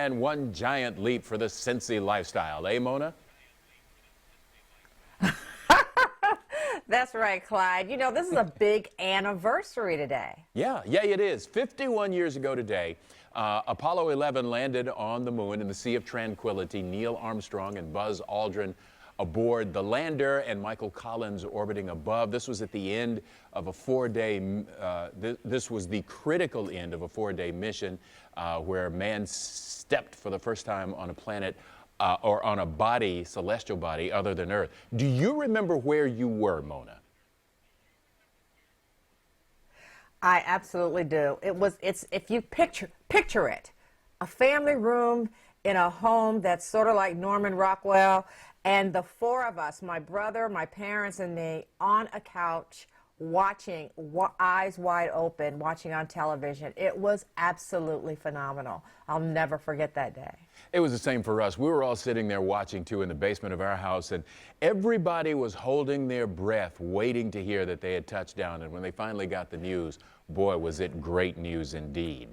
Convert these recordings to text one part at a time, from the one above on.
And one giant leap for the Cincy Lifestyle, eh, Mona? That's right, Clyde. You know, this is a big anniversary today. Yeah, it is. 51 years ago today, Apollo 11 landed on the moon in the Sea of Tranquility. Neil Armstrong and Buzz Aldrin aboard the lander and Michael Collins orbiting above. This was at the end of a four-day, this was the critical end of a four-day mission where man stepped for the first time on a planet or on a body, celestial body, other than Earth. Do you remember where you were, Mona? I absolutely do. It's if you picture it, a family room in a home that's sort of like Norman Rockwell, and the four of us, my brother, my parents, and me, on a couch watching, eyes wide open, watching on television. It was absolutely phenomenal. I'll never forget that day. It was the same for us. We were all sitting there watching too in the basement of our house, and everybody was holding their breath, waiting to hear that they had touched down. And when they finally got the news, boy, was it great news indeed.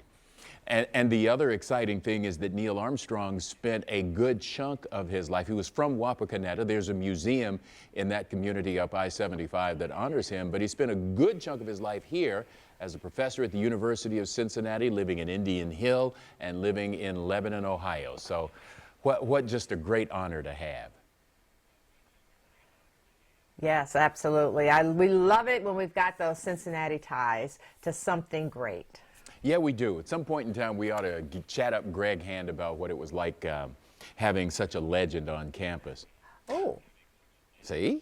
And the other exciting thing is that Neil Armstrong spent a good chunk of his life. He was from Wapakoneta. There's a museum in that community up I-75 that honors him, but he spent a good chunk of his life here as a professor at the University of Cincinnati, living in Indian Hill and living in Lebanon, Ohio. So what just a great honor to have. Yes, absolutely. We love it when we've got those Cincinnati ties to something great. Yeah, we do. At some point in time, we ought to chat up Greg Hand about what it was like having such a legend on campus. Oh. See?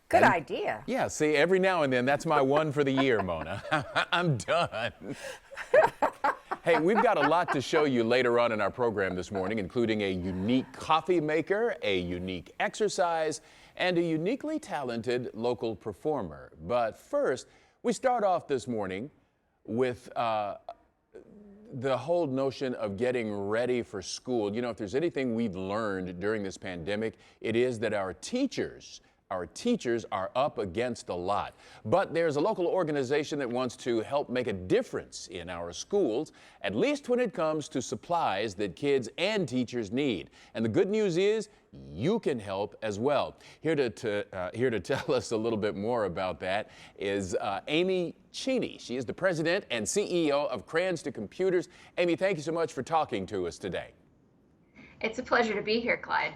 Good idea. Yeah, see, every now and then, that's my one for the year, Mona. I'm done. Hey, we've got a lot to show you later on in our program this morning, including a unique coffee maker, a unique exercise, and a uniquely talented local performer. But first, we start off this morning with the whole notion of getting ready for school. You know, if there's anything we've learned during this pandemic, it is that our teachers are up against a lot. But there's a local organization that wants to help make a difference in our schools, at least when it comes to supplies that kids and teachers need. And the good news is you can help as well. Here to tell us a little bit more about that is Amy Cheney. She is the president and CEO of Crayons to Computers. Amy, thank you so much for talking to us today. It's a pleasure to be here, Clyde.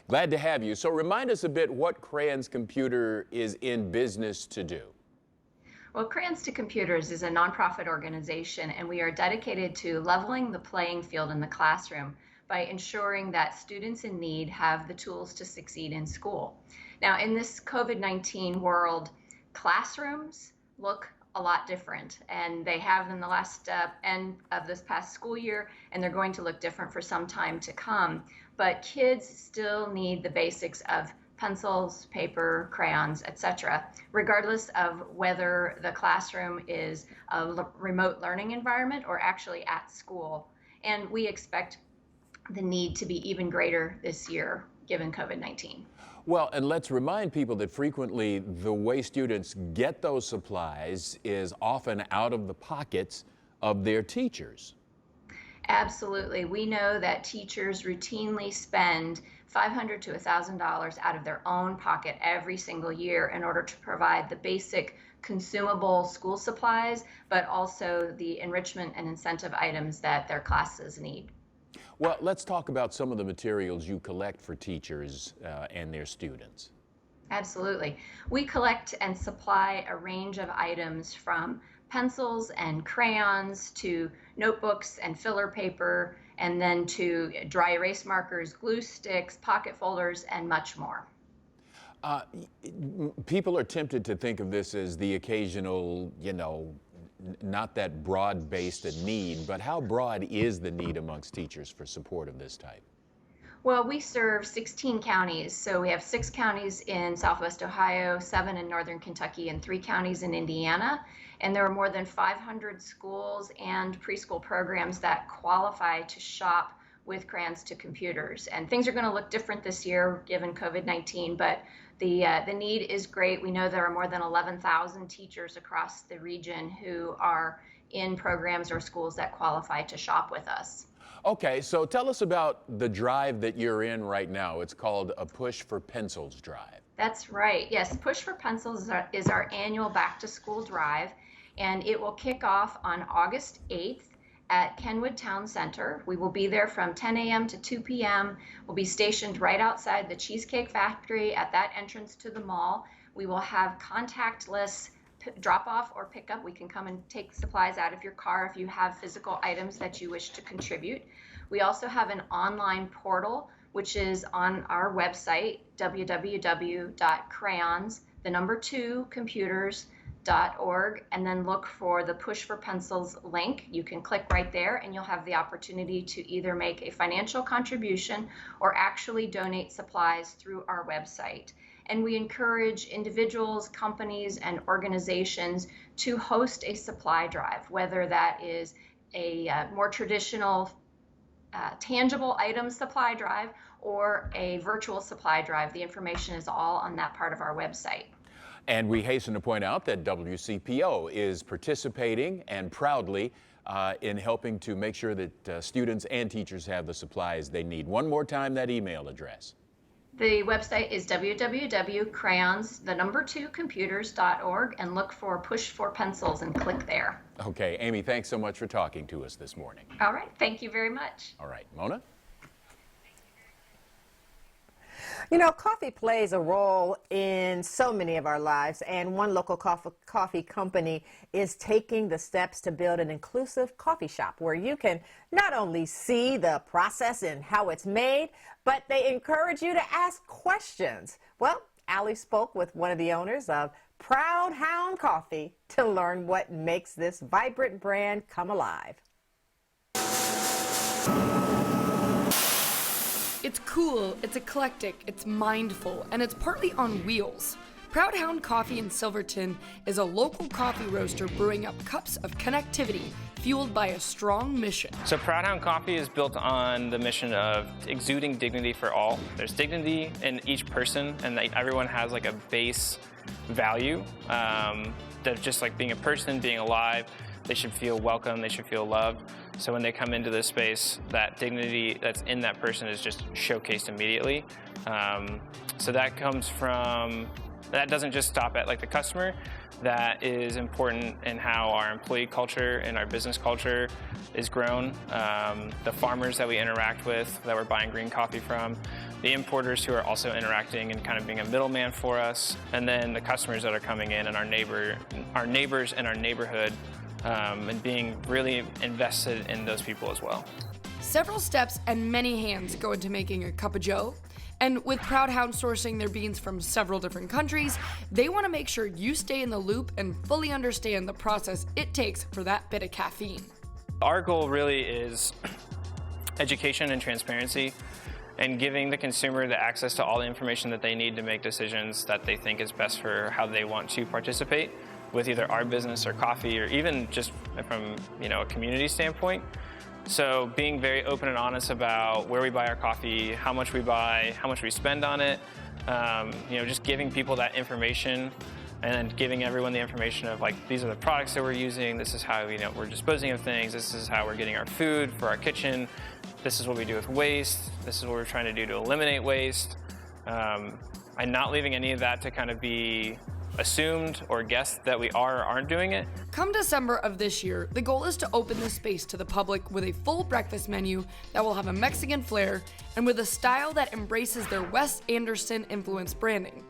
Glad to have you. So remind us a bit what Crayons Computer is in business to do. Well, Crayons to Computers is a nonprofit organization, and we are dedicated to leveling the playing field in the classroom by ensuring that students in need have the tools to succeed in school. Now, in this COVID-19 world, classrooms look a lot different, and they have in the last end of this past school year, and they're going to look different for some time to come. But kids still need the basics of pencils, paper, crayons, etc., regardless of whether the classroom is a remote learning environment or actually at school. And we expect the need to be even greater this year, given COVID-19. Well, and let's remind people that frequently the way students get those supplies is often out of the pockets of their teachers. Absolutely. We know that teachers routinely spend $500 to $1,000 out of their own pocket every single year in order to provide the basic consumable school supplies, but also the enrichment and incentive items that their classes need. Well, let's talk about some of the materials you collect for teachers and their students. Absolutely. We collect and supply a range of items from pencils and crayons to notebooks and filler paper, and then to dry erase markers, glue sticks, pocket folders, and much more. People are tempted to think of this as the occasional, not that broad-based a need, but how broad is the need amongst teachers for support of this type? Well, we serve 16 counties, so we have 6 counties in Southwest Ohio, 7 in Northern Kentucky, and 3 counties in Indiana. And there are more than 500 schools and preschool programs that qualify to shop with Crayons to Computers. And things are going to look different this year given COVID-19, but the need is great. We know there are more than 11,000 teachers across the region who are in programs or schools that qualify to shop with us. Okay, so tell us about the drive that you're in right now. It's called a Push for Pencils drive. That's right. Yes, Push for Pencils is our annual back to school drive, and it will kick off on August 8th at Kenwood Town Center. We will be there from 10 a.m. to 2 p.m. We'll be stationed right outside the Cheesecake Factory at that entrance to the mall. We will have contactless drop off or pickup. We can come and take supplies out of your car if you have physical items that you wish to contribute. We also have an online portal, which is on our website, www.crayons2computers.org, and then look for the Push for Pencils link. You can click right there and you'll have the opportunity to either make a financial contribution or actually donate supplies through our website. And we encourage individuals, companies, and organizations to host a supply drive, whether that is a more traditional tangible item supply drive or a virtual supply drive. The information is all on that part of our website. And we hasten to point out that WCPO is participating and proudly in helping to make sure that students and teachers have the supplies they need. One more time, that email address. The website is www.crayons2computers.org, and look for Push for Pencils and click there. Okay, Amy, thanks so much for talking to us this morning. All right, thank you very much. All right, Mona? You know, coffee plays a role in so many of our lives, and one local coffee company is taking the steps to build an inclusive coffee shop where you can not only see the process and how it's made, but they encourage you to ask questions. Well, Allie spoke with one of the owners of Proud Hound Coffee to learn what makes this vibrant brand come alive. It's cool, it's eclectic, it's mindful, and it's partly on wheels. Proud Hound Coffee in Silverton is a local coffee roaster brewing up cups of connectivity fueled by a strong mission. So Proud Hound Coffee is built on the mission of exuding dignity for all. There's dignity in each person, and everyone has like a base value that just like being a person, being alive, they should feel welcome, they should feel loved. So when they come into this space, that dignity that's in that person is just showcased immediately. So that comes from, that doesn't just stop at like the customer. That is important in how our employee culture and our business culture is grown. The farmers that we interact with, that we're buying green coffee from, the importers who are also interacting and kind of being a middleman for us, and then the customers that are coming in and our neighbors in our neighborhood, and being really invested in those people as well. Several steps and many hands go into making a cup of joe. And with Proud Hound sourcing their beans from several different countries, they want to make sure you stay in the loop and fully understand the process it takes for that bit of caffeine. Our goal really is education and transparency, and giving the consumer the access to all the information that they need to make decisions that they think is best for how they want to participate with either our business or coffee, or even just from a community standpoint. So being very open and honest about where we buy our coffee, how much we buy, how much we spend on it, just giving people that information, and then giving everyone the information of like, these are the products that we're using, this is how we're disposing of things, this is how we're getting our food for our kitchen, this is what we do with waste, this is what we're trying to do to eliminate waste, and not leaving any of that to kind of be assumed or guessed that we are or aren't doing it. Come December of this year, the goal is to open this space to the public with a full breakfast menu that will have a Mexican flair and with a style that embraces their Wes Anderson influenced branding.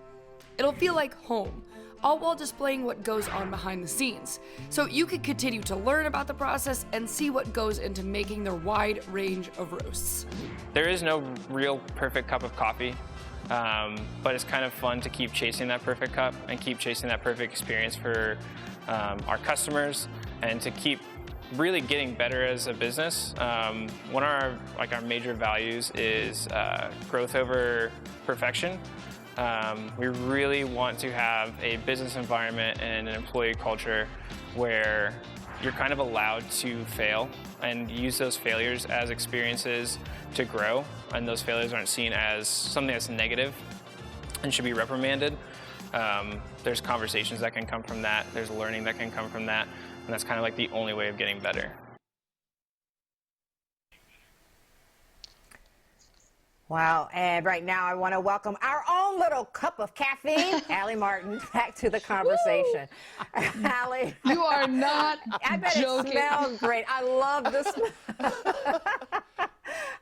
It'll feel like home, all while displaying what goes on behind the scenes, so you can continue to learn about the process and see what goes into making their wide range of roasts. There is no real perfect cup of coffee. But it's kind of fun to keep chasing that perfect cup and keep chasing that perfect experience for our customers, and to keep really getting better as a business. One of our major values is growth over perfection. We really want to have a business environment and an employee culture where you're kind of allowed to fail and use those failures as experiences to grow, and those failures aren't seen as something that's negative and should be reprimanded. There's conversations that can come from that, there's learning that can come from that, and that's kind of like the only way of getting better. Wow, and right now I want to welcome our own little cup of caffeine, Allie Martin, back to the conversation. Allie. You are not I bet joking. it smells great. I love the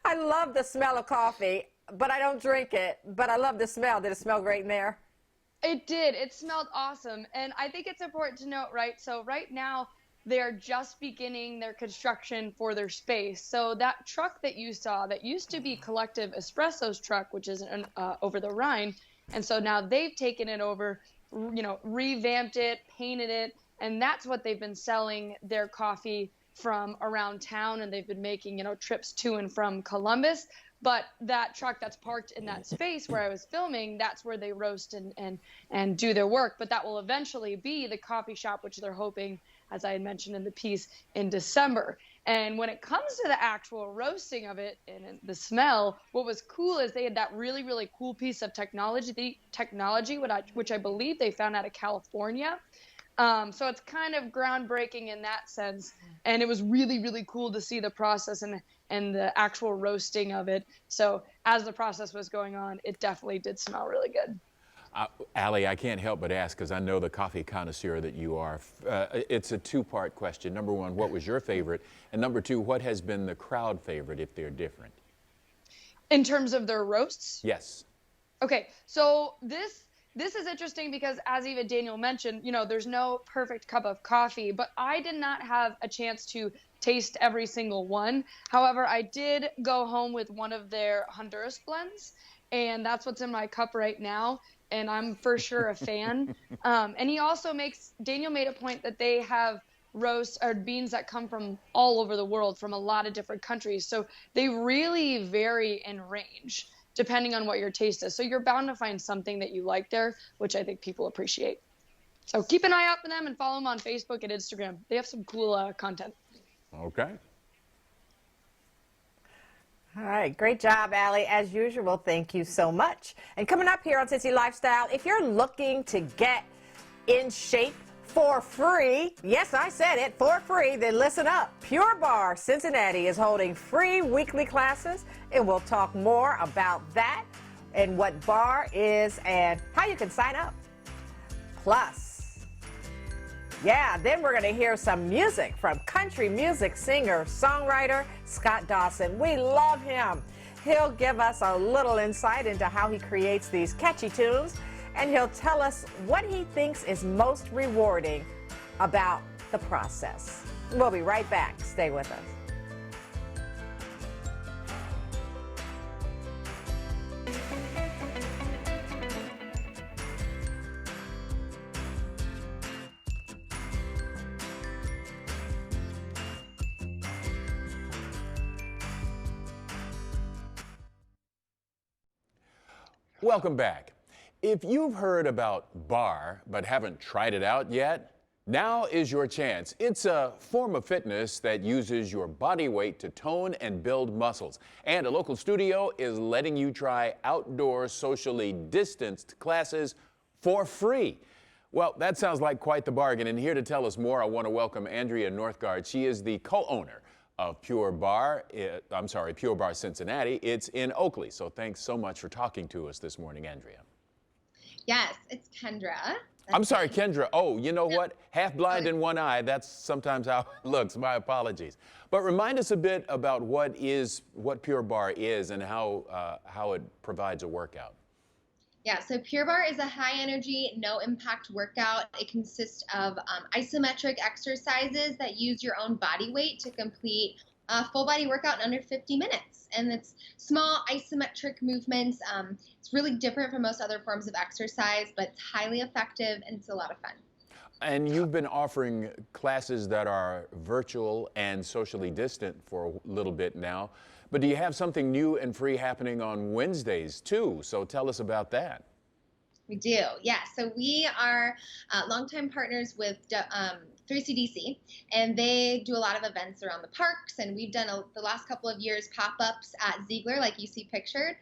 I love the smell of coffee, but I don't drink it, but I love the smell. Did it smell great in there? It did. It smelled awesome. And I think it's important to note, right? So right now, they're just beginning their construction for their space. So that truck that you saw that used to be Collective Espresso's truck, which is over the Rhine. And so now they've taken it over, revamped it, painted it. And that's what they've been selling their coffee from around town. And they've been making, trips to and from Columbus. But that truck that's parked in that space where I was filming, that's where they roast and do their work. But that will eventually be the coffee shop, which they're hoping, as I had mentioned in the piece, in December. And when it comes to the actual roasting of it and the smell, what was cool is they had that really, really cool piece of technology, which I believe they found out of California. So it's kind of groundbreaking in that sense. And it was really, really cool to see the process and the actual roasting of it. So as the process was going on, it definitely did smell really good. Allie, I can't help but ask, because I know the coffee connoisseur that you are. It's a two-part question. Number one, what was your favorite? And number two, what has been the crowd favorite if they're different? In terms of their roasts? Yes. Okay, so this is interesting because, as even Daniel mentioned, there's no perfect cup of coffee, but I did not have a chance to taste every single one. However, I did go home with one of their Honduras blends, and that's what's in my cup right now, and I'm for sure a fan. And Daniel made a point that they have roasts or beans that come from all over the world, from a lot of different countries, so they really vary in range depending on what your taste is. So you're bound to find something that you like there, which I think people appreciate. So keep an eye out for them and follow them on Facebook and Instagram. They have some cool content. Okay. All right, great job, Allie. As usual, thank you so much. And coming up here on Cincy Lifestyle, if you're looking to get in shape for free, yes, I said it, for free, then listen up. Pure Barre Cincinnati is holding free weekly classes, and we'll talk more about that and what Barre is and how you can sign up. Plus, then we're going to hear some music from country music singer, songwriter Scott Dawson. We love him. He'll give us a little insight into how he creates these catchy tunes, and he'll tell us what he thinks is most rewarding about the process. We'll be right back. Stay with us. Welcome back. If you've heard about Barre but haven't tried it out yet, now is your chance. It's a form of fitness that uses your body weight to tone and build muscles. And a local studio is letting you try outdoor socially distanced classes for free. Well, that sounds like quite the bargain. And here to tell us more, I want to welcome Andrea Northgard. She is the co-owner of Pure Barre Cincinnati. It's in Oakley. So thanks so much for talking to us this morning, Andrea. Yes, it's Kendra. I'm sorry, Kendra. Oh, you know what? Half blind in one eye. That's sometimes how it looks. My apologies. But remind us a bit about what Pure Barre is and how it provides a workout. Yeah, so Pure Barre is a high-energy, no-impact workout. It consists of isometric exercises that use your own body weight to complete a full-body workout in under 50 minutes. And it's small isometric movements. It's really different from most other forms of exercise, but it's highly effective and it's a lot of fun. And you've been offering classes that are virtual and socially distant for a little bit now. But do you have something new and free happening on Wednesdays too? So tell us about that. We do, yeah. So we are longtime partners with 3CDC, and they do a lot of events around the parks, and we've done the last couple of years pop-ups at Ziegler, like you see pictured,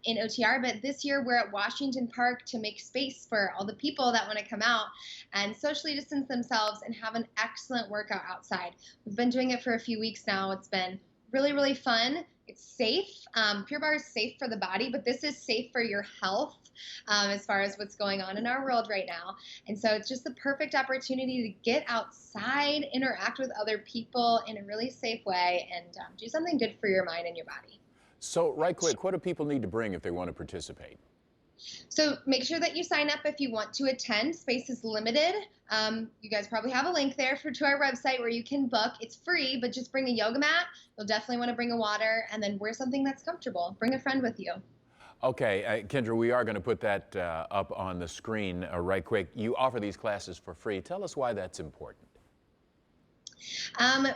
in OTR, but this year we're at Washington Park to make space for all the people that want to come out and socially distance themselves and have an excellent workout outside. We've been doing it for a few weeks now. It's been really, really fun, It's safe. Pure Barre is safe for the body, but this is safe for your health as far as what's going on in our world right now. And so it's just the perfect opportunity to get outside, interact with other people in a really safe way, and do something good for your mind and your body. So, right quick, what do people need to bring if they want to participate? So make sure that you sign up if you want to attend. Space is limited. You guys probably have a link there to our website where you can book. It's free, but just bring a yoga mat. You'll definitely want to bring a water, and then wear something that's comfortable. Bring a friend with you. Okay, Kendra, we are going to put that up on the screen right quick. You offer these classes for free. Tell us why that's important.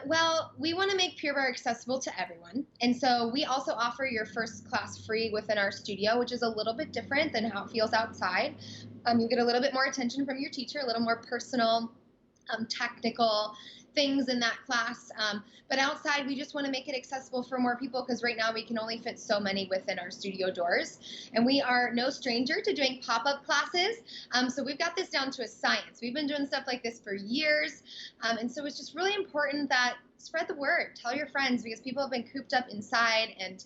Well, we want to make Pure Barre accessible to everyone. And so we also offer your first class free within our studio, which is a little bit different than how it feels outside. You get a little bit more attention from your teacher, a little more personal, technical things in that class. But outside, we just want to make it accessible for more people because right now we can only fit so many within our studio doors. And we are no stranger to doing pop-up classes. So we've got this down to a science. We've been doing stuff like this for years. And so it's just really important that spread the word. Tell your friends because people have been cooped up inside, and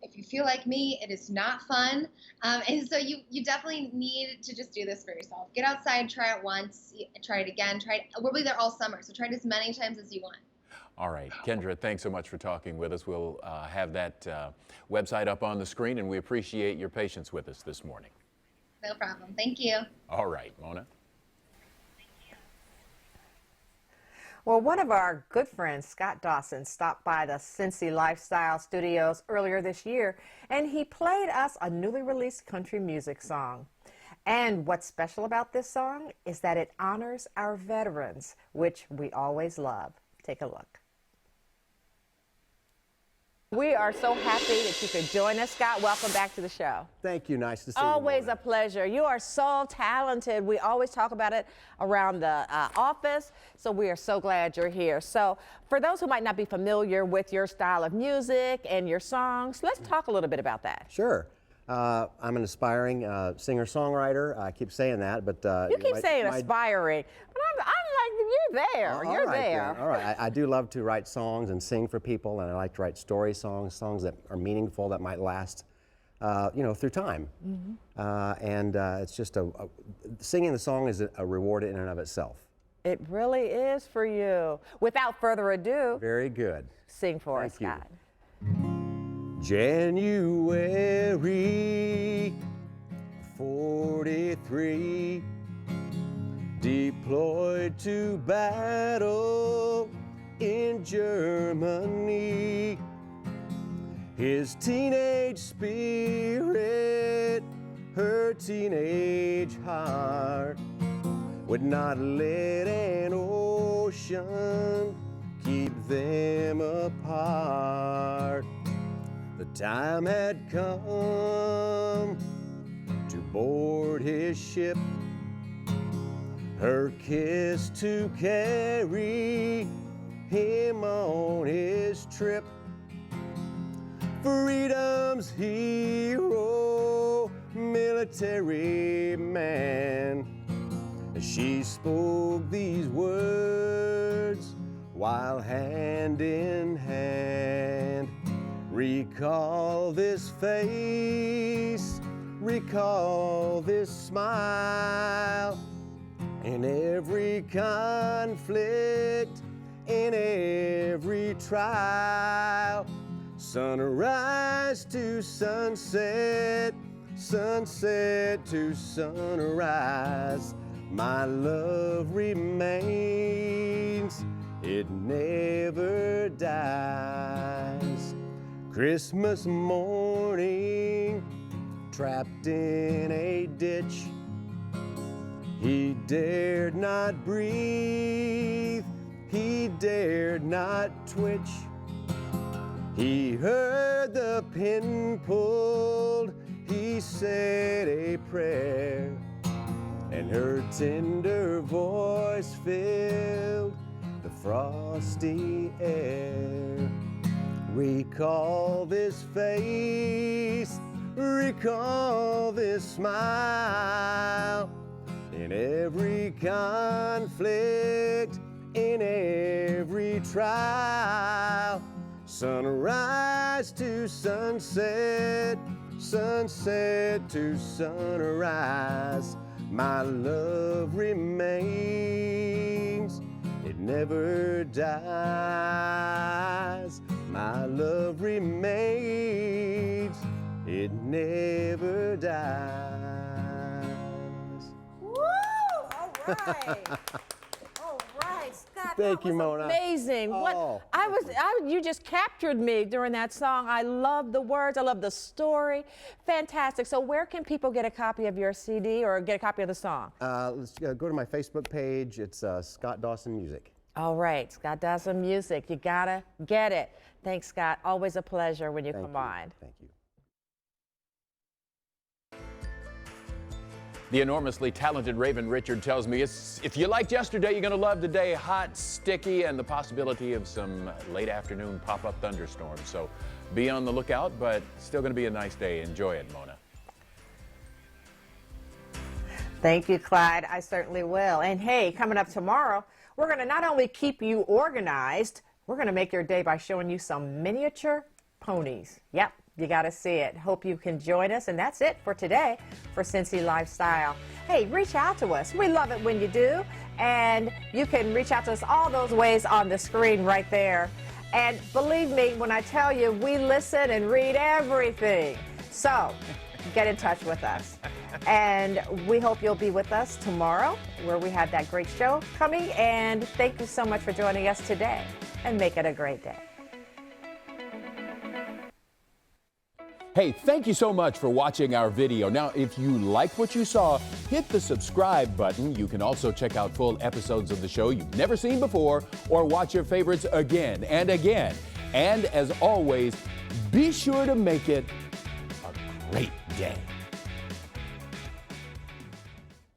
if you feel like me, it is not fun. And so you definitely need to just do this for yourself. Get outside, try it once, try it again, we'll be there all summer, so try it as many times as you want. All right, Kendra, thanks so much for talking with us. We'll have that website up on the screen, and we appreciate your patience with us this morning. No problem. Thank you. All right, Mona. Well, one of our good friends, Scott Dawson, stopped by the Cincy Lifestyle studios earlier this year, and he played us a newly released country music song. And what's special about this song is that it honors our veterans, which we always love. Take a look. We are so happy that you could join us, Scott. Welcome back to the show. Thank you. Nice to see you. Always a pleasure. You are so talented. We always talk about it around the office, so we are so glad you're here. So for those who might not be familiar with your style of music and your songs, let's talk a little bit about that. Sure. I'm an aspiring singer-songwriter. I keep saying that, but you keep saying aspiring, but I'm like, you're there. You're there. All right. I do love to write songs and sing for people, and I like to write story songs that are meaningful, that might last, through time. And it's just singing the song is a reward in and of itself. It really is for you. Without further ado, very good. Sing for us, Thank Scott. January 43, deployed to battle in Germany. His teenage spirit, her teenage heart, would not let an ocean keep them apart. The time had come to board his ship, her kiss to carry him on his trip. Freedom's hero, military man. She spoke these words while hand in hand. Recall this face, recall this smile. In every conflict, in every trial, sunrise to sunset, sunset to sunrise, my love remains, it never dies. Christmas morning, trapped in a ditch, he dared not breathe, he dared not twitch. He heard the pin pulled, he said a prayer, and her tender voice filled the frosty air. Recall this face, recall this smile. In every conflict, in every trial, sunrise sunrise to sunset, sunset to sunrise. My love remains, it never dies. My love remains, it never dies. Woo! All right. All right, Scott. Thank that you, was Mona. Amazing. Oh. You just captured me during that song. I love the words. I love the story. Fantastic. So where can people get a copy of your CD or get a copy of the song? Let's go to my Facebook page. It's Scott Dawson Music. All right, Scott Dawson Music. You gotta get it. Thanks, Scott. Always a pleasure when you come on. Thank you. The enormously talented Raven Richard tells me if you liked yesterday, you're going to love today. Hot, sticky, and the possibility of some late afternoon pop-up thunderstorms. So be on the lookout, but still going to be a nice day. Enjoy it, Mona. Thank you, Clyde. I certainly will. And hey, coming up tomorrow, we're going to not only keep you organized, we're going to make your day by showing you some miniature ponies. Yep. You got to see it. Hope you can join us. And that's it for today for Cincy Lifestyle. Hey, reach out to us. We love it when you do. And you can reach out to us all those ways on the screen right there. And believe me when I tell you, we listen and read everything. So get in touch with us. And we hope you'll be with us tomorrow where we have that great show coming. And thank you so much for joining us today. And make it a great day. Hey, thank you so much for watching our video. Now, if you liked what you saw, hit the subscribe button. You can also check out full episodes of the show you've never seen before or watch your favorites again and again. And as always, be sure to make it a great day.